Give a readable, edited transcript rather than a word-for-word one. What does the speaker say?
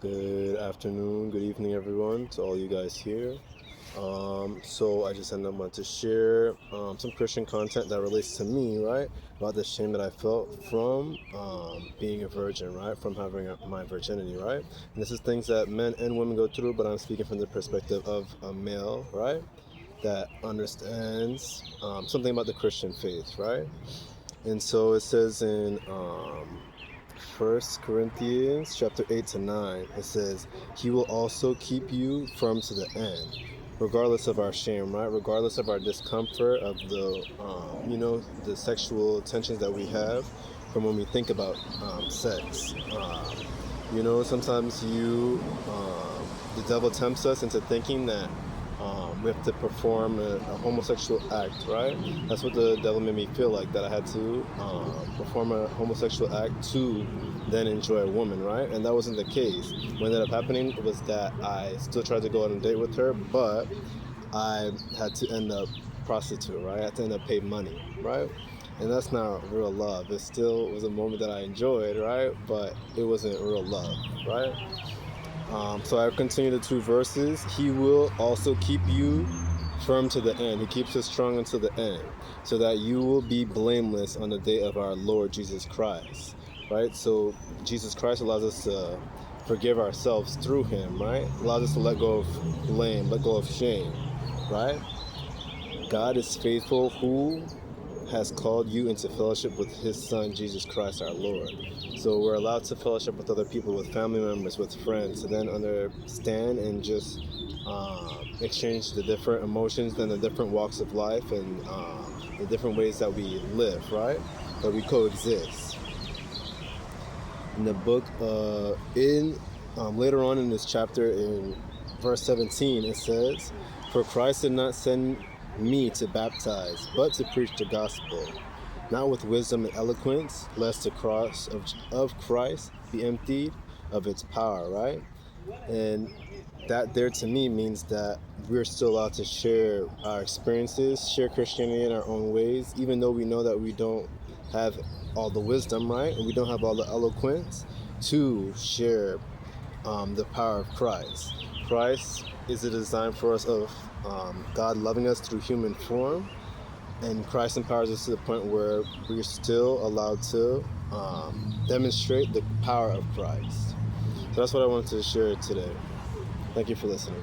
Good afternoon, good evening, everyone, to all you guys here. So I just wanted to share some Christian content that relates to me, right? About the shame that I felt from being a virgin, right? From having my virginity, right? And this is things that men and women go through, but I'm speaking from the perspective of a male, right? That understands something about the Christian faith, right? And so it says in 1 Corinthians chapter 8 to 9, it says, He will also keep you firm to the end, regardless of our shame, right? Regardless of our discomfort, of the sexual tensions that we have from when we think about sex. Sometimes the devil tempts us into thinking that we have to perform a homosexual act, right? That's what the devil made me feel like, that I had to perform a homosexual act to then enjoy a woman, right? And that wasn't the case. What ended up happening was that I still tried to go on a date with her, but I had to end up prostitute, right? I had to end up pay money, right? And that's not real love. It still was a moment that I enjoyed, right? But it wasn't real love, right? So I continue the two verses. He will also keep you firm to the end. He keeps us strong until the end, so that you will be blameless on the day of our Lord Jesus Christ. Right? So Jesus Christ allows us to forgive ourselves through Him, right? Allows us to let go of blame, let go of shame, right? God is faithful, who has called you into fellowship with His Son, Jesus Christ our Lord. So we're allowed to fellowship with other people, with family members, with friends, to then understand and just exchange the different emotions and the different walks of life and the different ways that we live, right? That we coexist. In the book, later on in this chapter, in verse 17, it says, For Christ did not send me to baptize, but to preach the gospel, not with wisdom and eloquence, lest the cross of Christ be emptied of its power, right? And that there to me means that we're still allowed to share our experiences, share Christianity in our own ways, even though we know that we don't have all the wisdom, right? And we don't have all the eloquence to share the power of Christ. Christ is a design for us of God loving us through human form, and Christ empowers us to the point where we're still allowed to demonstrate the power of Christ. So that's what I wanted to share today. Thank you for listening.